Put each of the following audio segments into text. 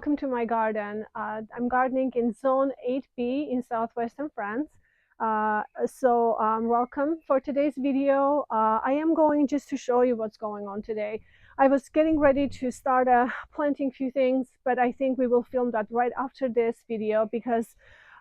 welcome to my garden. I'm gardening in Zone 8B in southwestern France. Welcome for today's video. I am going just to show you what's going on today. I was getting ready to start planting few things, but I think we will film that right after this video because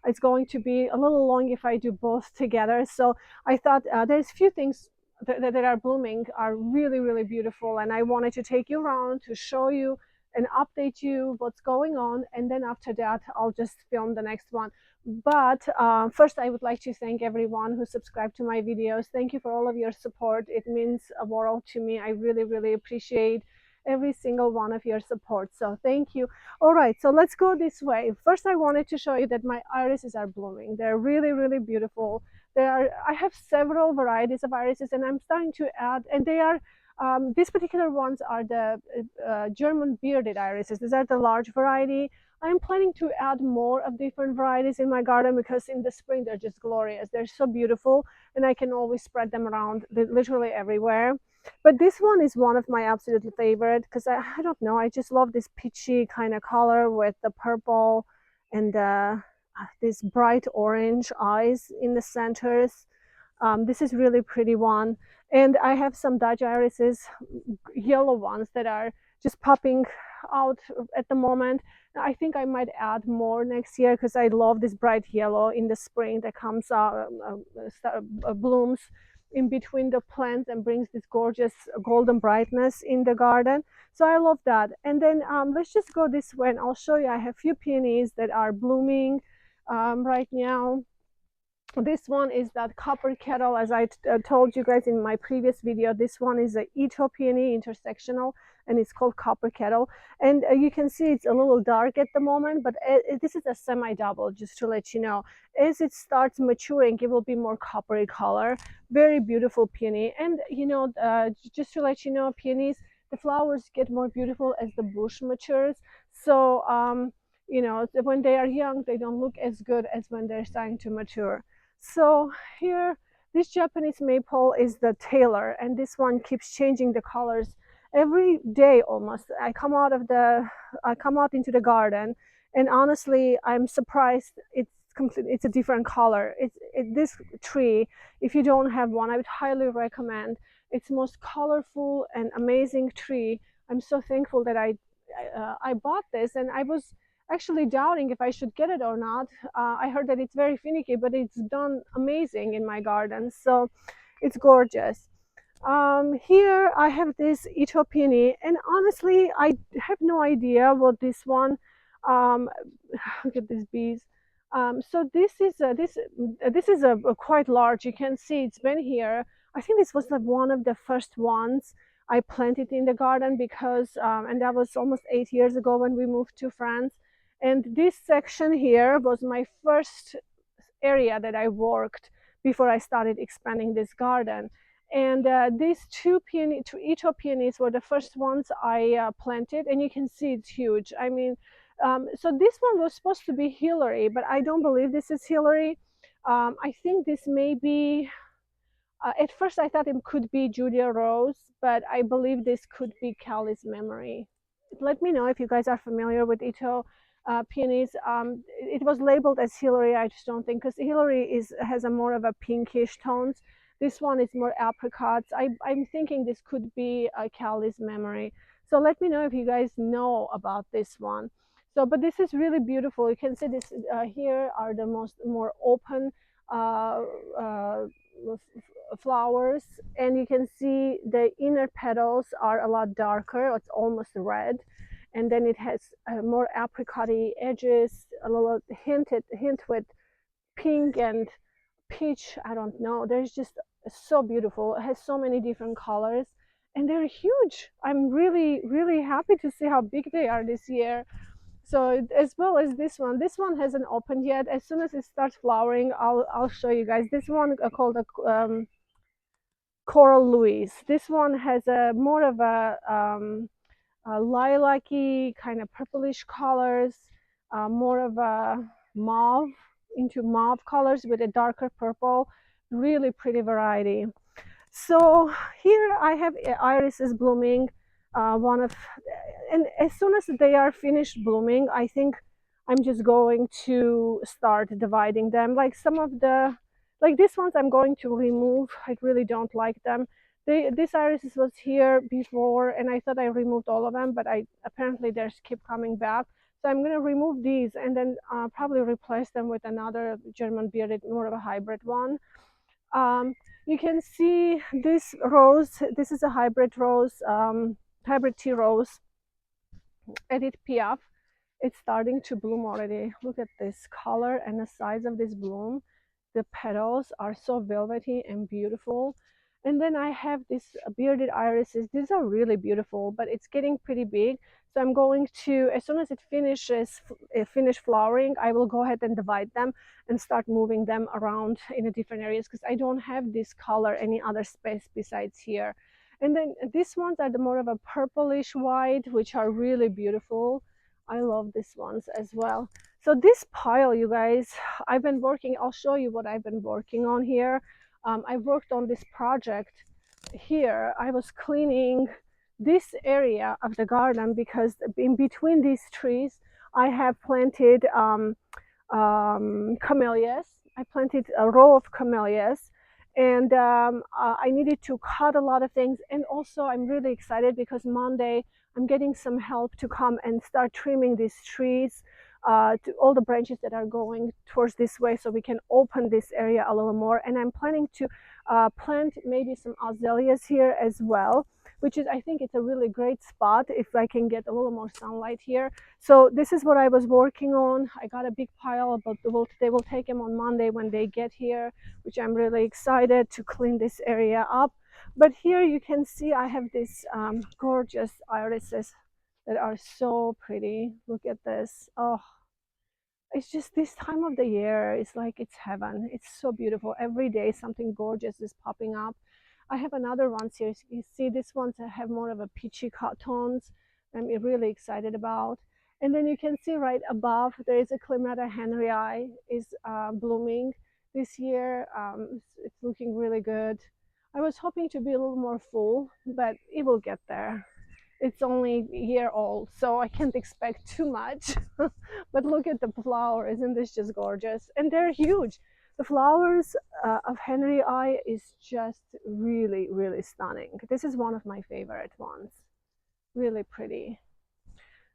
it's going to be a little long if I do both together. So I thought there's few things that are blooming are really beautiful, and I wanted to take you around to show you and update you what's going on, and then after that I'll just film the next one. But first I would like to thank everyone who subscribed to my videos. Thank you for all of your support. It means a world to me. I really appreciate every single one of your support, so thank you. All right, so let's go this way. First I wanted to show you that my irises are blooming. They're really beautiful. I have several varieties of irises, and I'm starting to add, and they are these particular ones are the German bearded irises. These are the large variety. I'm planning to add more of different varieties in my garden because in the spring they're just glorious. They're so beautiful, and I can always spread them around literally everywhere. But this one is one of my absolute favorite because I don't know, I just love this peachy kind of color with the purple and this bright orange eyes in the centers. This is really pretty one. And I have some Dutch irises, yellow ones that are just popping out at the moment. I think I might add more next year because I love this bright yellow in the spring that comes out, blooms in between the plants and brings this gorgeous golden brightness in the garden. So I love that. And then let's just go this way and I'll show you. I have few peonies that are blooming right now. This one is that copper kettle, as I told you guys in my previous video. This one is a Peony intersectional, and it's called copper kettle. And you can see it's a little dark at the moment, but this is a semi-double, just to let you know. As it starts maturing, it will be more coppery color. Very beautiful peony. And you know, just to let you know, peonies, the flowers get more beautiful as the bush matures. So you know, when they are young, they don't look as good as when they're starting to mature. So here, this Japanese maple is the Taylor, and this one keeps changing the colors every day almost. I come out into the garden, and honestly, I'm surprised it's a different color. This tree, if you don't have one, I would highly recommend. It's the most colorful and amazing tree. I'm so thankful that I bought this, and I was actually doubting if I should get it or not. I heard that it's very finicky, but it's done amazing in my garden, so it's gorgeous. Here I have this Ethiopian, and honestly, I have no idea what this one. Look at these bees. So this is a quite large. You can see it's been here. I think this was like one of the first ones I planted in the garden because, and that was almost 8 years ago when we moved to France. And this section here was my first area that I worked before I started expanding this garden. And these two Ethiopian peonies were the first ones I planted, and you can see it's huge. I mean, so this one was supposed to be Hillary, but I don't believe this is Hillary. I think this may be, at first I thought it could be Julia Rose, but I believe this could be Callie's Memory. Let me know if you guys are familiar with peonies. It was labeled as Hillary. I just don't think, because Hillary has a more of a pinkish tones. This one is more apricots. I'm thinking this could be Callie's Memory. So let me know if you guys know about this one. So, but this is really beautiful. You can see this here are the more open flowers, and you can see the inner petals are a lot darker. It's almost red, and then it has more apricot-y edges, a little hint with pink and peach. I don't know. There's just so beautiful. It has so many different colors, and they're huge. I'm really happy to see how big they are this year. So as well as this one hasn't opened yet. As soon as it starts flowering, I'll show you guys. This one called a Coral Louise. This one has a more of a lilac-y kind of purplish colors, more of a mauve, into mauve colors with a darker purple. Really pretty variety. So here I have irises blooming. one of, and as soon as they are finished blooming, I think I'm just going to start dividing them. Like some of the, like these ones I'm going to remove. I really don't like them. This iris was here before and I thought I removed all of them, but I apparently they keep coming back. So I'm going to remove these and then probably replace them with another German bearded, more of a hybrid one. Um, you can see this rose. This is a hybrid rose, hybrid tea rose, Edith Piaf. It's starting to bloom already. Look at this color and the size of this bloom. The petals are so velvety and beautiful. And then I have these bearded irises. These are really beautiful, but it's getting pretty big. So I'm going to, as soon as it finishes, finish flowering, I will go ahead and divide them and start moving them around in the different areas because I don't have this color any other space besides here. And then these ones are the more of a purplish white, which are really beautiful. I love these ones as well. So this pile, you guys, I've been working, I'll show you what I've been working on here. I worked on this project here. I was cleaning this area of the garden because in between these trees, I have planted camellias. I planted a row of camellias and I needed to cut a lot of things. And also I'm really excited because Monday I'm getting some help to come and start trimming these trees to all the branches that are going towards this way so we can open this area a little more. And I'm planning to plant maybe some azaleas here as well, which is, I think it's a really great spot if I can get a little more sunlight here. So this is what I was working on. I got a big pile, but they will take them on Monday when they get here, which I'm really excited to clean this area up. But here you can see I have these gorgeous irises that are so pretty. Look at this. Oh, it's just this time of the year. It's like it's heaven. It's so beautiful. Every day something gorgeous is popping up. I have another one here. You see these ones that have more of a peachy tones. I'm really excited about. And then you can see right above there is a Climata henryi is blooming this year. It's looking really good. I was hoping to be a little more full, but it will get there. It's only a year old, so I can't expect too much. But look at the flower. Isn't this just gorgeous? And they're huge. The flowers of henryi is just really, really stunning. This is one of my favorite ones. Really pretty.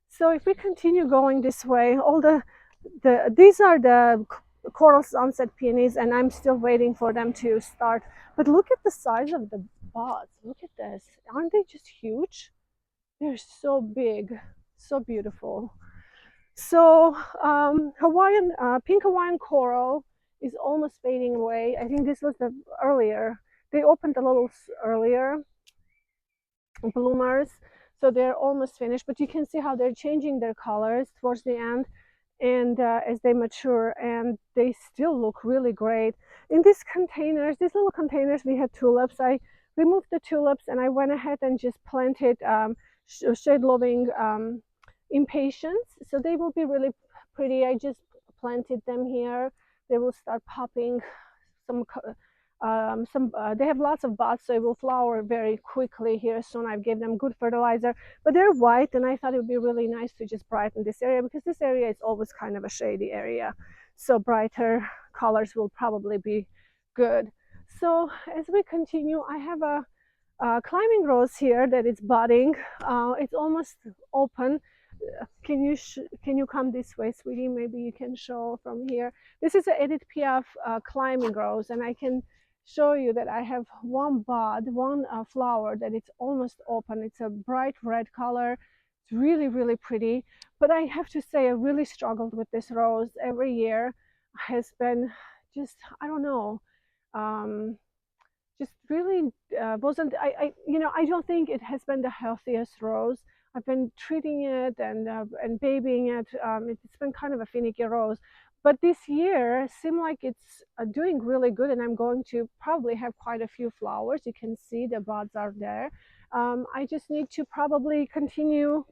So if we continue going this way, all these are the coral sunset peonies, and I'm still waiting for them to start. But look at the size of the buds. Look at this. Aren't they just huge? They're so big, so beautiful. So Hawaiian pink Hawaiian coral is almost fading away. I think this was the earlier. They opened a little earlier bloomers, so they're almost finished. But you can see how they're changing their colors towards the end, and as they mature, and they still look really great. In these containers, these little containers, we had tulips. I removed the tulips and I went ahead and just planted shade loving impatiens, so they will be really pretty. I just planted them here. They will start popping some they have lots of buds, so it will flower very quickly here soon. I've gave them good fertilizer, but they're white, and I thought it would be really nice to just brighten this area because this area is always kind of a shady area, so brighter colors will probably be good. So as we continue, I have a climbing rose here that is budding. It's almost open. Can you come this way, sweetie? Maybe you can show from here. This is an Edith Piaf climbing rose, and I can show you that I have one bud, one flower that it's almost open. It's a bright red color. It's really, really pretty. But I have to say, I really struggled with this rose. Every year has been just, I don't know, just really wasn't, I don't think it has been the healthiest rose. I've been treating it and babying it. It's been kind of a finicky rose. But this year seemed like it's doing really good, and I'm going to probably have quite a few flowers. You can see the buds are there. I just need to probably continue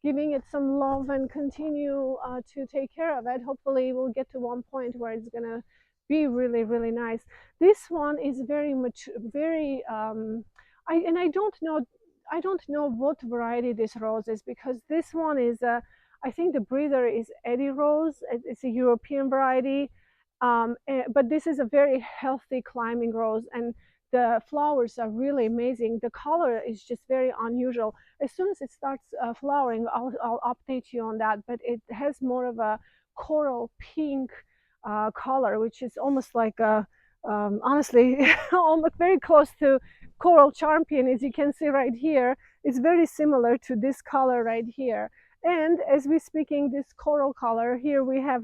giving it some love and continue to take care of it. Hopefully we'll get to one point where it's gonna be really, really nice. This one is very much, very, I don't know, I don't know what variety this rose is, because this one is I think the breeder is Eddie Rose. It's a European variety, but this is a very healthy climbing rose, and the flowers are really amazing. The color is just very unusual. As soon as it starts flowering, I'll update you on that. But it has more of a coral pink color, which is almost like a honestly almost very close to coral champion, as you can see right here. It's very similar to this color right here. And as we're speaking this coral color, here we have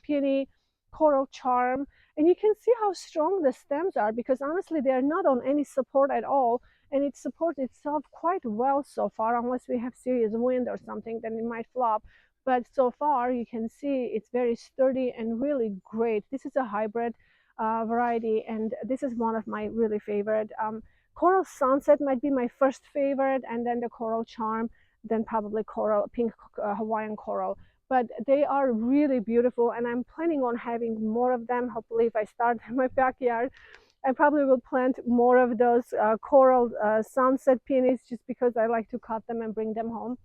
peony coral charm, and you can see how strong the stems are, because honestly they are not on any support at all, and it supports itself quite well so far. Unless we have serious wind or something, then it might flop, but so far you can see it's very sturdy and really great. This is a hybrid variety, and this is one of my really favorite. Coral Sunset might be my first favorite, and then the Coral Charm, then probably Coral Pink Hawaiian Coral. But they are really beautiful, and I'm planning on having more of them. Hopefully, if I start in my backyard, I probably will plant more of those Coral Sunset peonies, just because I like to cut them and bring them home.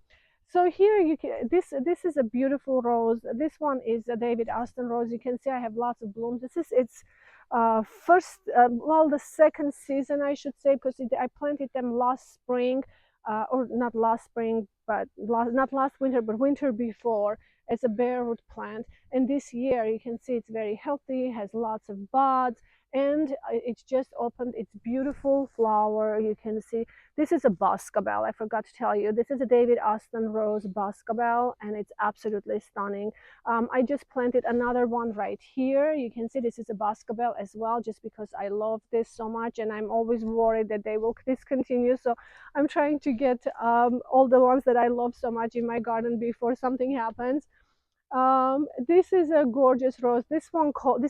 So here you can, this is a beautiful rose. This one is a David Austin rose. You can see I have lots of blooms. This is its first, well, the second season, I should say, because I planted them last spring, or not last spring, but not last winter, but winter before, as a bare root plant. And this year you can see it's very healthy, has lots of buds, and it's just opened its beautiful flower. You can see this is a Boscabel. I forgot to tell you, this is a David Austin Rose Boscabel, and it's absolutely stunning. I just planted another one right here. You can see this is a Boscabel as well, just because I love this so much, and I'm always worried that they will discontinue. So I'm trying to get all the ones that I love so much in my garden before something happens. This is a gorgeous rose. This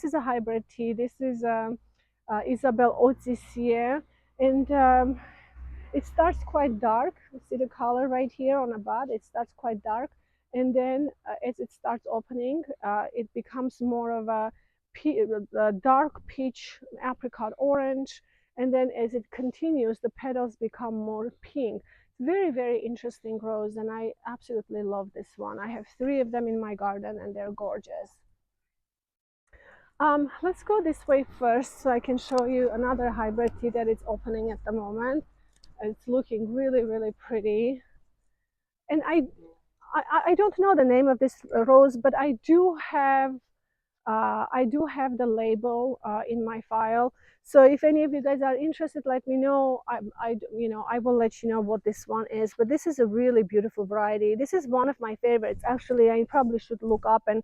is a hybrid tea. This is Isabelle Haute, and it starts quite dark. You see the color right here on the bud. It starts quite dark, and then as it starts opening, it becomes more of a dark peach, apricot orange, and then as it continues, the petals become more pink. Very, very interesting rose, and I absolutely love this one. I have 3 of them in my garden, and they're gorgeous. Let's go this way first, so I can show you another hybrid tea that is opening at the moment. It's looking really, really pretty. And I don't know the name of this rose, but I do have the label in my file. So if any of you guys are interested, let me know. I will let you know what this one is. But this is a really beautiful variety. This is one of my favorites. Actually, I probably should look up and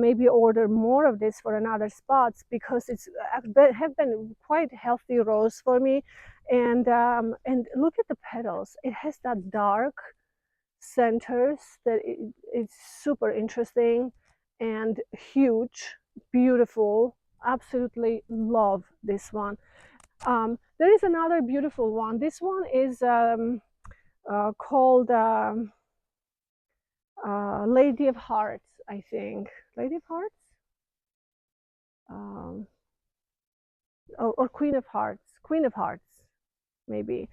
maybe order more of this for another spots, because it's have been quite healthy rose for me. And look at the petals. It has that dark centers that it's super interesting and huge, beautiful. Absolutely love this one. There is another beautiful one. This one is called Lady of Hearts, I think. Lady of Hearts? Um, or Queen of Hearts. Queen of Hearts, maybe.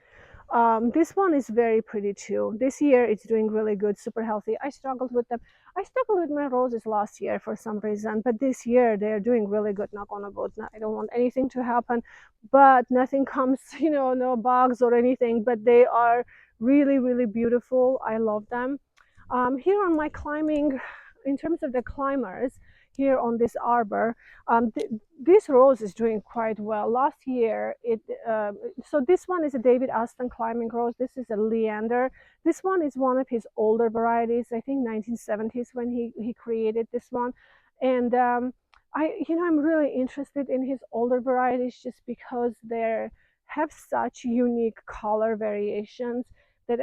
This one is very pretty too. This year it's doing really good, super healthy. I struggled with them. I struggled with my roses last year for some reason, but this year they're doing really good. Knock on wood. I don't want anything to happen, but nothing comes, no bugs or anything. But they are really, really beautiful. I love them. Here on my climbing, in terms of the climbers, here on this arbor, this rose is doing quite well. Last year, so this one is a David Aston climbing rose. This is a Leander. This one is one of his older varieties. I think 1970s when he created this one, and I'm really interested in his older varieties, just because they have such unique color variations that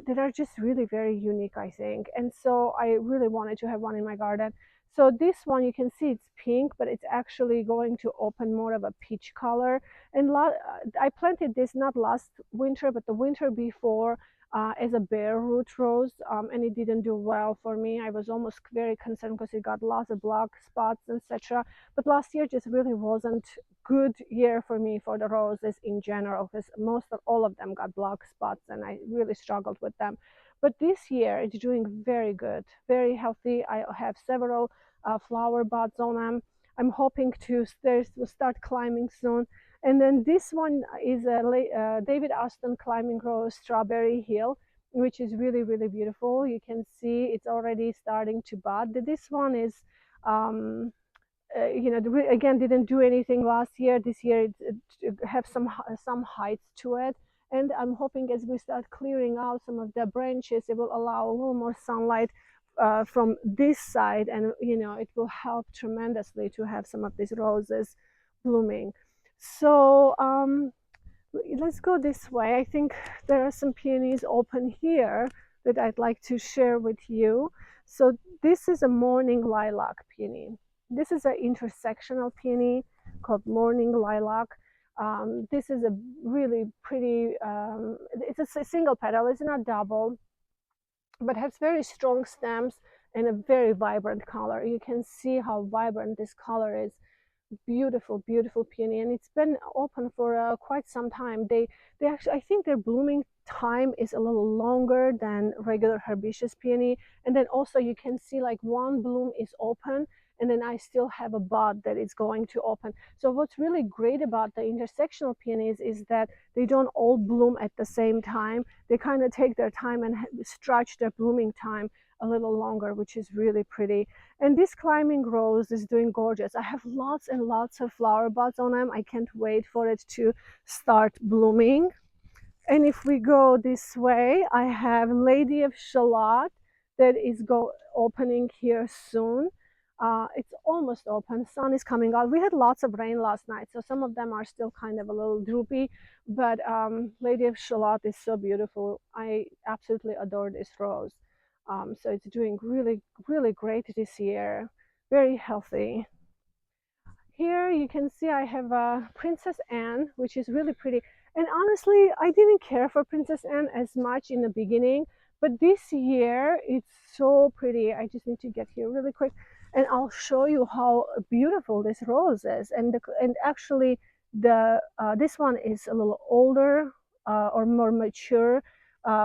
that are just really very unique, I think. And so I really wanted to have one in my garden. So this one, you can see it's pink, but it's actually going to open more of a peach color. And I planted this not last winter, but the winter before. as a bare root rose, and it didn't do well for me. I was almost very concerned because it got lots of black spots, etc. But last year just really wasn't good year for me for the roses in general, because most of all of them got black spots and I really struggled with them. But this year it's doing very good, very healthy. I have several flower buds on them. I'm hoping to start climbing soon. And then this one is a David Austin Climbing Rose Strawberry Hill, which is really, really beautiful. You can see it's already starting to bud. This one is, um, again, didn't do anything last year. This year it have some height to it. And I'm hoping as we start clearing out some of the branches, it will allow a little more sunlight from this side, and it will help tremendously to have some of these roses blooming. So let's go this way. I think there are some peonies open here that I'd like to share with you. So this is a morning lilac peony. This is an intersectional peony called morning lilac. This is a really pretty, it's a single petal, it's not double, but has very strong stems and a very vibrant color. You can see how vibrant this color is. Beautiful, beautiful peony, and it's been open for quite some time. They actually, I think their blooming time is a little longer than regular herbaceous peony. And then also you can see like one bloom is open, and then I still have a bud that is going to open. So what's really great about the intersectional peonies is that they don't all bloom at the same time. They kind of take their time and stretch their blooming time a little longer, which is really pretty. And this climbing rose is doing gorgeous. I have lots and lots of flower buds on them. I can't wait for it to start blooming. And if we go this way, I have Lady of Shalott that is opening here soon. It's almost open. Sun is coming out. We had lots of rain last night, so some of them are still kind of a little droopy. But Lady of Shalott is so beautiful. I absolutely adore this rose. So it's doing really, really great this year. Very healthy. Here you can see I have a Princess Anne, which is really pretty. And honestly, I didn't care for Princess Anne as much in the beginning, but this year it's so pretty. I just need to get here really quick, and I'll show you how beautiful this rose is. And actually, this one is a little older or more mature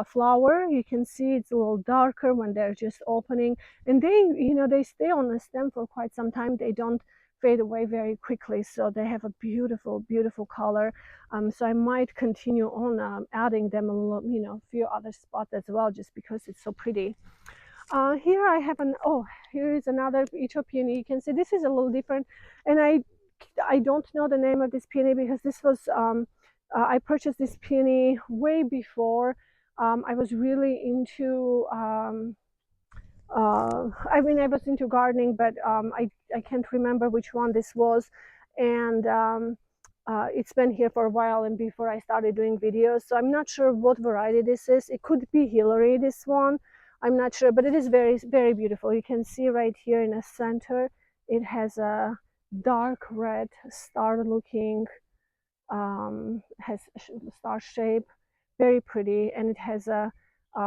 flower. You can see it's a little darker when they're just opening, and they stay on the stem for quite some time. They don't fade away very quickly, so they have a beautiful, beautiful color. So I might continue on adding them a few other spots as well, just because it's so pretty. Here I have here is another Ethiopian. You can see this is a little different, and I don't know the name of this peony because this was I purchased this peony way before I was really into I mean, I was into gardening, but I can't remember which one this was. And it's been here for a while and before I started doing videos. So I'm not sure what variety this is. It could be Hillary, this one. I'm not sure, but it is very, very beautiful. You can see right here in the center, it has a dark red star looking, has star shape, very pretty, and it has a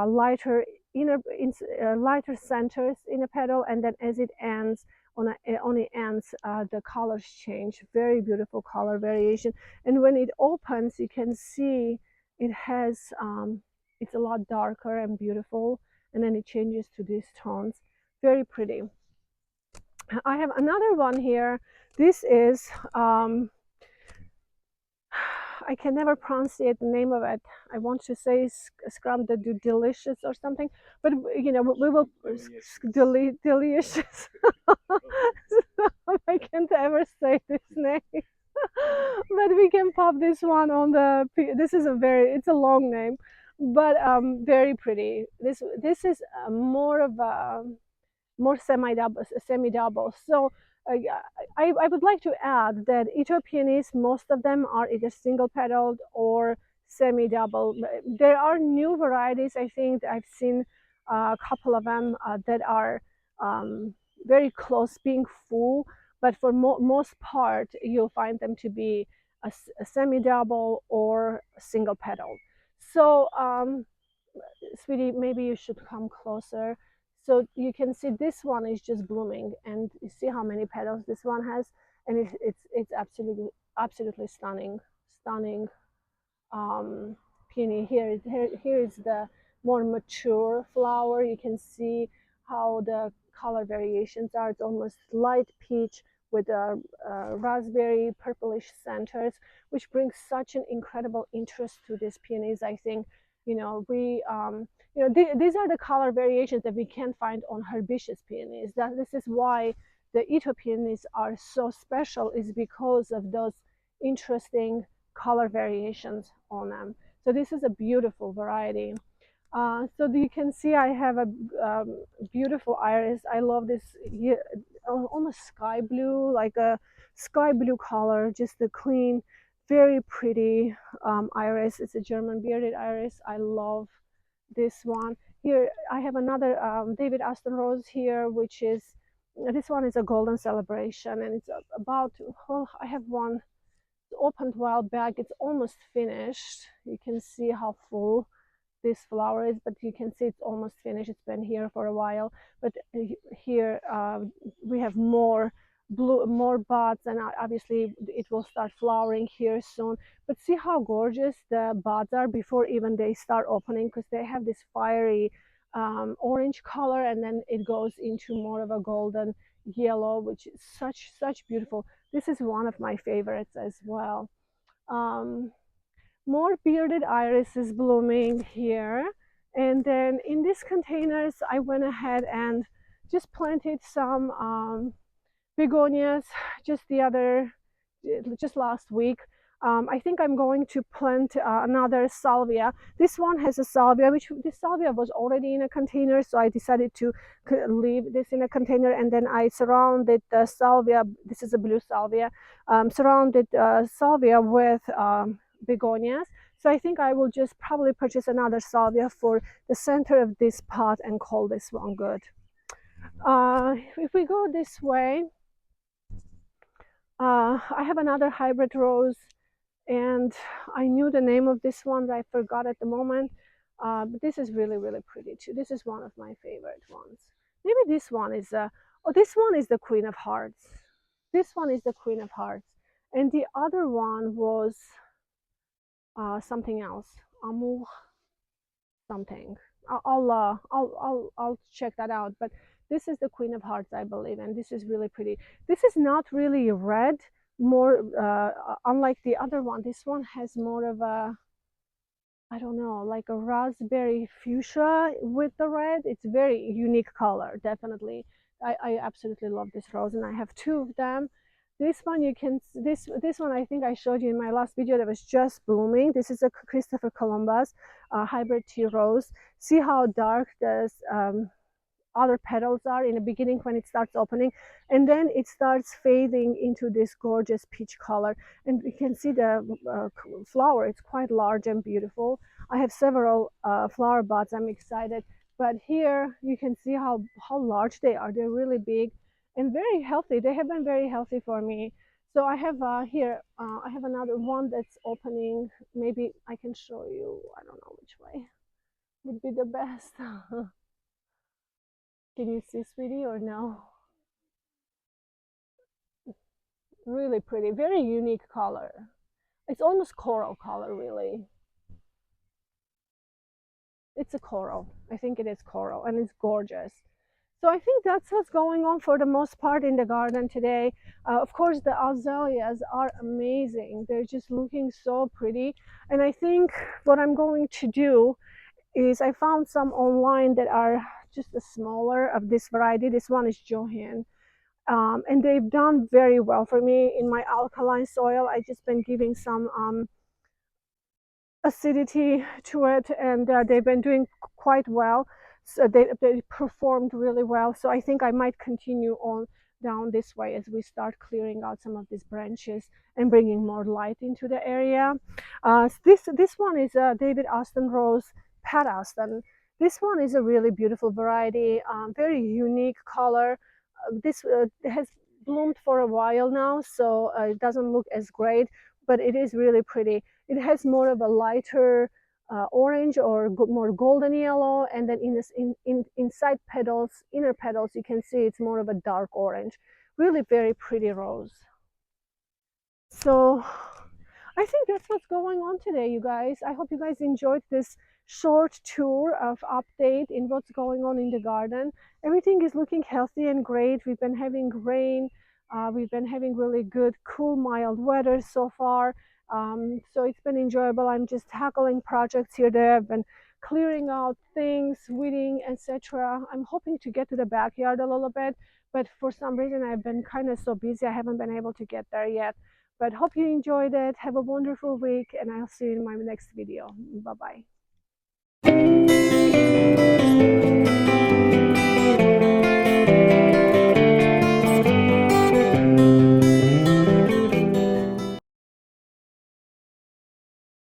lighter lighter centers in a petal, and then as it ends on the ends, the colors change. Very beautiful color variation, and when it opens, you can see it has it's a lot darker and beautiful, and then it changes to these tones. Very pretty. I have another one here. This is I can never pronounce the name of it. I want to say scrum the delicious or something, but we will delicious. I can't ever say this name, but we can pop this one on the. This is it's a long name, but very pretty. This is more of a more semi-double. So I would like to add that Ethiopians, most of them are either single-petaled or semi-double. There are new varieties. I think I've seen a couple of them that are very close being full, but for most part, you'll find them to be a semi-double or single-petaled. So sweetie, maybe you should come closer. So you can see this one is just blooming, and you see how many petals this one has, and it's absolutely stunning, stunning um, peony. Here is the more mature flower. You can see how the color variations are. It's almost light peach with a, raspberry purplish centers, which brings such an incredible interest to these peonies. I think we these are the color variations that we can find on herbaceous peonies. That this is why the Ito peonies are so special, is because of those interesting color variations on them. So this is a beautiful variety. So you can see I have a beautiful iris. I love this almost sky blue, like a sky blue color, just a clean, very pretty iris. It's a German bearded iris. I love this one. Here I have another David Aston Rose here, which is, this one is a golden celebration, and it's about, well, I have one opened a while back. It's almost finished. You can see how full this flower is, but you can see it's almost finished. It's been here for a while, but here we have more more buds, and obviously it will start flowering here soon. But see how gorgeous the buds are before even they start opening, because they have this fiery orange color, and then it goes into more of a golden yellow, which is such beautiful. This is one of my favorites as well. um, More bearded iris is blooming here. And then in these containers, I went ahead and just planted some begonias just last week. I think I'm going to plant another salvia. This one has a salvia, which this salvia was already in a container, so I decided to leave this in a container, and then I surrounded the salvia. This is a blue salvia. Surrounded salvia with begonias. So I think I will just probably purchase another salvia for the center of this pot and call this one good. If we go this way, I have another hybrid rose, and I knew the name of this one, but I forgot at the moment. But this is really pretty too. This is one of my favorite ones. Maybe this one is oh, this one is the Queen of Hearts. This one is the Queen of Hearts, and the other one was something else. Amour something. I'll check that out. But this is the Queen of Hearts, I believe, and this is really pretty. This is not really red. More unlike the other one, this one has more of a, I don't know, like a raspberry fuchsia with the red. It's very unique color, definitely. I absolutely love this rose, and I have two of them. This one you can this one I think I showed you in my last video that was just blooming. This is a Christopher Columbus hybrid tea rose. See how dark this other petals are in the beginning when it starts opening, and then it starts fading into this gorgeous peach color, and you can see the flower. It's quite large and beautiful. I have several flower buds. I'm excited, but here you can see how large they are. They're really big and very healthy. They have been very healthy for me. So I have here I have another one that's opening. Maybe I can show you. I don't know which way would be the best. Can you see, sweetie, or no? Really pretty, very unique color. It's almost coral color, really. It's a coral. I think it is coral, and it's gorgeous. So I think that's what's going on for the most part in the garden today. Of course, the azaleas are amazing. They're just looking so pretty. And I think what I'm going to do is, I found some online that are just a smaller of this variety. This one is Johan. And they've done very well for me in my alkaline soil. I just been giving some acidity to it, and they've been doing quite well. So they performed really well. So I think I might continue on down this way as we start clearing out some of these branches and bringing more light into the area. This one is a David Aston Rose, Pat Aston. This one is a really beautiful variety, very unique color. This has bloomed for a while now, so it doesn't look as great, but it is really pretty. It has more of a lighter orange or more golden yellow, and then inside petals, inner petals, you can see it's more of a dark orange. Really very pretty rose. So I think that's what's going on today, you guys. I hope you guys enjoyed this short tour of update in what's going on in the garden. Everything is looking healthy and great. We've been having rain. We've been having really good, cool, mild weather so far. So it's been enjoyable. I'm just tackling projects here, there. I've been clearing out things, weeding, etc. I'm hoping to get to the backyard a little bit, but for some reason I've been kind of so busy I haven't been able to get there yet. But hope you enjoyed it. Have a wonderful week, and I'll see you in my next video. Bye bye.